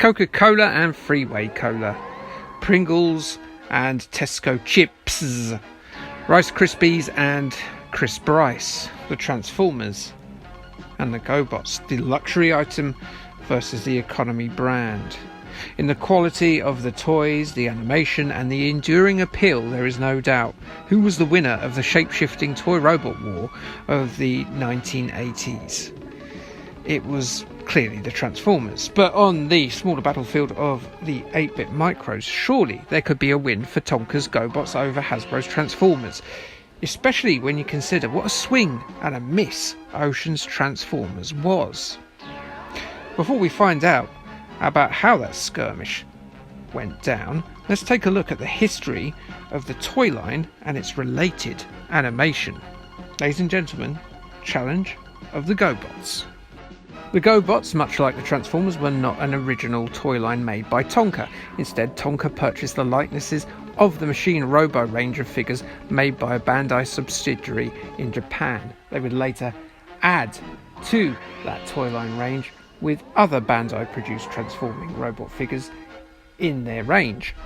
Coca-Cola and Freeway Cola, Pringles and Tesco Chips, Rice Krispies and Crisp Rice, the Transformers and the Gobots, the luxury item versus the economy brand. In the quality of the toys, the animation and the enduring appeal, there is no doubt who was the winner of the shape-shifting toy robot war of the 1980s. It was clearly the Transformers, but on the smaller battlefield of the 8-bit micros, surely there could be a win for Tonka's Gobots over Hasbro's Transformers, especially when you consider what a swing and a miss Ocean's Transformers was. Before we find out about how that skirmish went down, let's take a look at the history of the toy line and its related animation. Ladies and gentlemen, Challenge of the Gobots. The Gobots, much like the Transformers, were not an original toy line made by Tonka. Instead, Tonka purchased the likenesses of the Machine Robo range of figures made by a Bandai subsidiary in Japan. They would later add to that toy line range with other Bandai produced transforming robot figures in their range.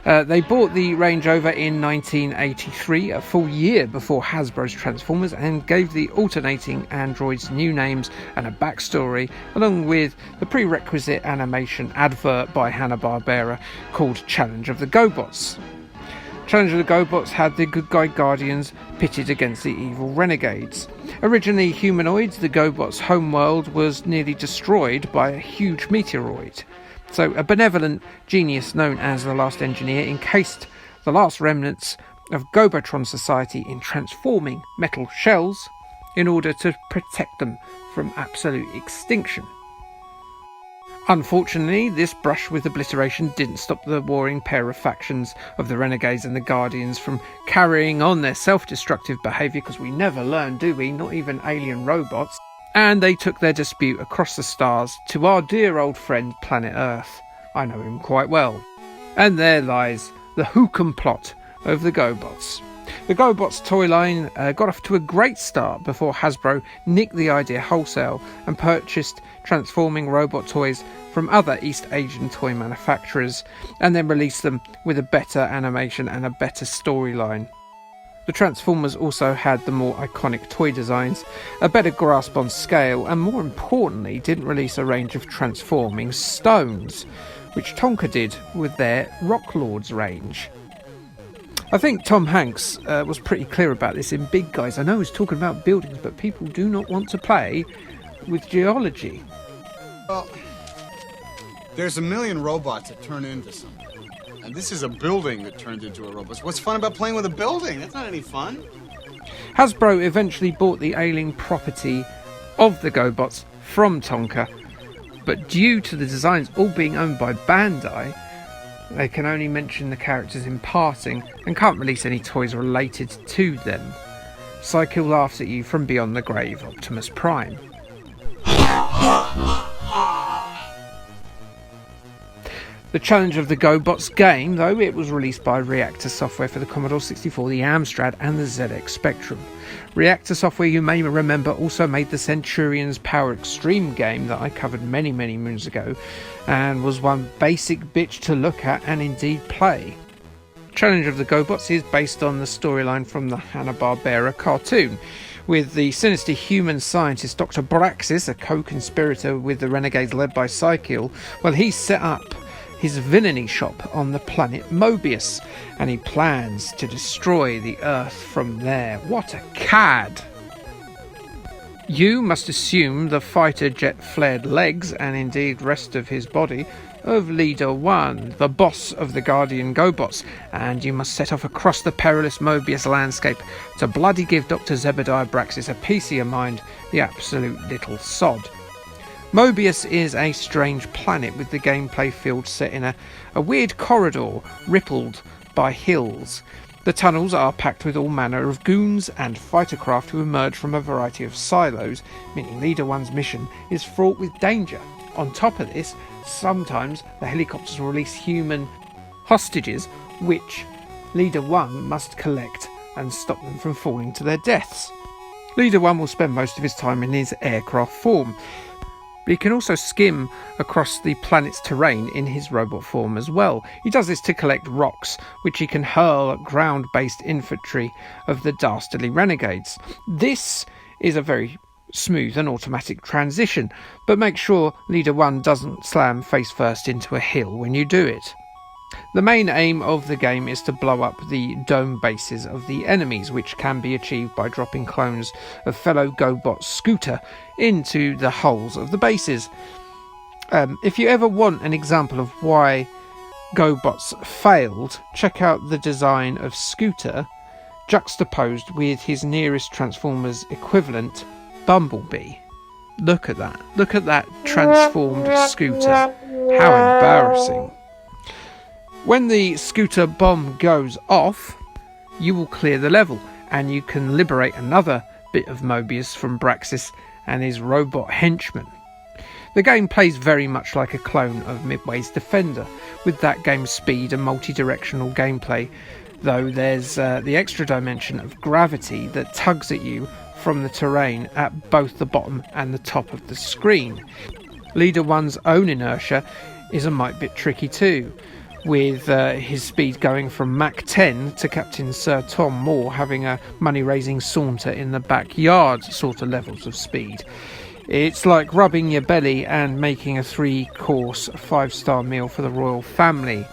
They bought the range over in 1983, a full year before Hasbro's Transformers, and gave the alternating androids new names and a backstory, along with the prerequisite animation advert by Hanna-Barbera called Challenge of the Gobots. Challenge of the Gobots had the good guy Guardians pitted against the evil Renegades. Originally humanoids, the Gobots' homeworld was nearly destroyed by a huge meteoroid. So a benevolent genius known as the Last Engineer encased the last remnants of Gobotron society in transforming metal shells in order to protect them from absolute extinction. Unfortunately, this brush with obliteration didn't stop the warring pair of factions of the Renegades and the Guardians from carrying on their self-destructive behaviour, because we never learn, do we? Not even alien robots. And they took their dispute across the stars to our dear old friend Planet Earth. I know him quite well. And there lies the hook'em plot of the Gobots. The Gobots toy line got off to a great start before Hasbro nicked the idea wholesale and purchased transforming robot toys from other East Asian toy manufacturers, and then released them with a better animation and a better storyline. The Transformers also had the more iconic toy designs, a better grasp on scale, and more importantly didn't release a range of transforming stones, which Tonka did with their Rock Lords range. I think Tom Hanks was pretty clear about this in Big Guys. I know he's talking about buildings, but people do not want to play with geology. Well, there's a million robots that turn into something. And this is a building that turned into a robot. What's fun about playing with a building? That's not any fun. Hasbro eventually bought the ailing property of the Gobots from Tonka, but due to the designs all being owned by Bandai, they can only mention the characters in passing and can't release any toys related to them. Psycho laughs at you from beyond the grave, Optimus Prime. The Challenge of the Gobots game, though, it was released by Reaktor Software for the Commodore 64, the Amstrad and the ZX Spectrum. Reaktor Software, you may remember, also made the Centurion's Power Extreme game that I covered many moons ago, and was one basic bitch to look at and indeed play. Challenge of the Gobots is based on the storyline from the Hanna-Barbera cartoon, with the sinister human scientist Dr. Braxis, a co-conspirator with the Renegades led by Psykill. Well, he set up his villainy shop on the planet Mobius, and he plans to destroy the Earth from there. What a cad! You must assume the fighter jet flared legs, and indeed rest of his body, of Leader 1, the boss of the Guardian Gobots, and you must set off across the perilous Mobius landscape to bloody give Dr. Zebediah Braxis a piece of your mind, the absolute little sod. Mobius is a strange planet with the gameplay field set in a weird corridor rippled by hills. The tunnels are packed with all manner of goons and fighter craft who emerge from a variety of silos, meaning Leader 1's mission is fraught with danger. On top of this, sometimes the helicopters will release human hostages, which Leader 1 must collect and stop them from falling to their deaths. Leader 1 will spend most of his time in his aircraft form, but he can also skim across the planet's terrain in his robot form as well. He does this to collect rocks, which he can hurl at ground-based infantry of the dastardly renegades. This is a very smooth and automatic transition, but make sure Leader 1 doesn't slam face first into a hill when you do it. The main aim of the game is to blow up the dome bases of the enemies, which can be achieved by dropping clones of fellow Gobots Scooter into the holes of the bases. If you ever want an example of why Gobots failed, check out the design of Scooter juxtaposed with his nearest Transformers equivalent, Bumblebee. Look at that. Look at that transformed Scooter. How embarrassing. When the Scooter bomb goes off, you will clear the level, and you can liberate another bit of Mobius from Braxis and his robot henchmen. The game plays very much like a clone of Midway's Defender, with that game's speed and multi-directional gameplay, though there's the extra dimension of gravity that tugs at you from the terrain at both the bottom and the top of the screen. Leader 1's own inertia is a mite bit tricky too, with his speed going from Mach 10 to Captain Sir Tom Moore having a money-raising saunter in the backyard sort of levels of speed. It's like rubbing your belly and making a 3-course 5-star meal for the royal family.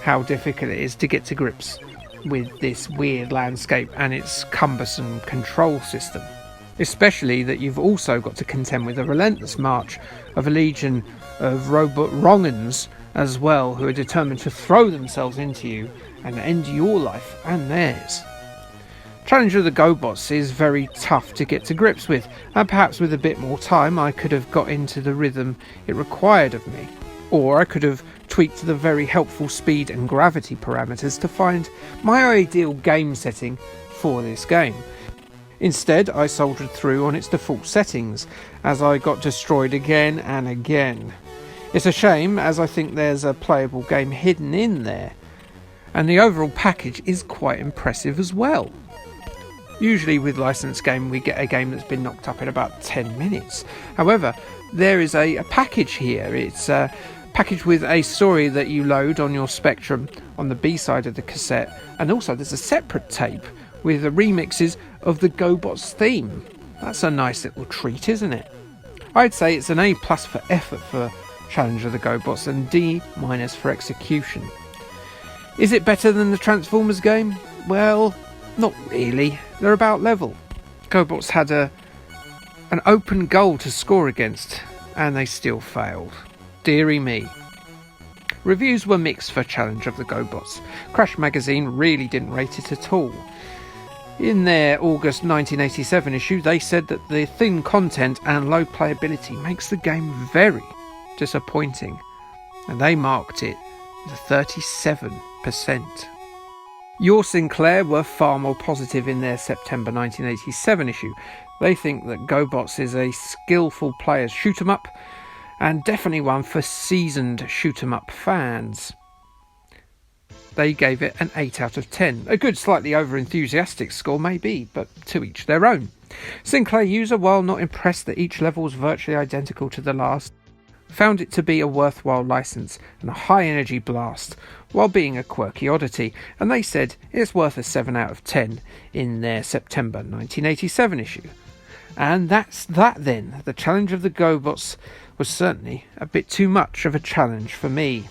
How difficult it is to get to grips with this weird landscape and its cumbersome control system. Especially that you've also got to contend with a relentless march of a legion of robot wrong'uns as well, who are determined to throw themselves into you and end your life and theirs. Challenge of the Gobots is very tough to get to grips with, and perhaps with a bit more time I could have got into the rhythm it required of me. Or I could have tweaked the very helpful speed and gravity parameters to find my ideal game setting for this game. Instead, I soldiered through on its default settings, as I got destroyed again and again. It's a shame, as I think there's a playable game hidden in there, and the overall package is quite impressive as well. Usually with licensed game we get a game that's been knocked up in about 10 minutes. However, there is a package here. It's a package with a story that you load on your Spectrum on the B side of the cassette, and also there's a separate tape with the remixes of the Gobots theme. That's a nice little treat, isn't it? I'd say it's an A+ for effort for Challenge of the Gobots and D- for execution. Is it better than the Transformers game? Well, not really. They're about level. Gobots had an open goal to score against, and they still failed. Deary me. Reviews were mixed for Challenge of the Gobots. Crash Magazine really didn't rate it at all. In their August 1987 issue, they said that the thin content and low playability makes the game very disappointing, and they marked it with a 37%. Your Sinclair were far more positive in their September 1987 issue. They think that Gobots is a skillful player's shoot-'em-up, and definitely one for seasoned shoot-'em-up fans. They gave it an 8 out of 10. A good, slightly over-enthusiastic score maybe, but to each their own. Sinclair user, while not impressed that each level was virtually identical to the last, found it to be a worthwhile license and a high-energy blast, while being a quirky oddity, and they said it's worth a 7 out of 10 in their September 1987 issue. And that's that then. The Challenge of the Gobots was certainly a bit too much of a challenge for me.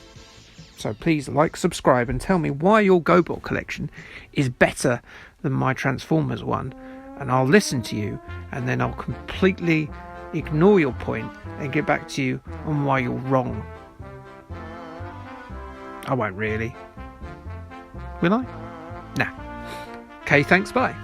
So please like, subscribe, and tell me why your Gobot collection is better than my Transformers one, and I'll listen to you, and then I'll completely ignore your point and get back to you on why you're wrong. I won't really. Will I? Nah. Okay, thanks, bye.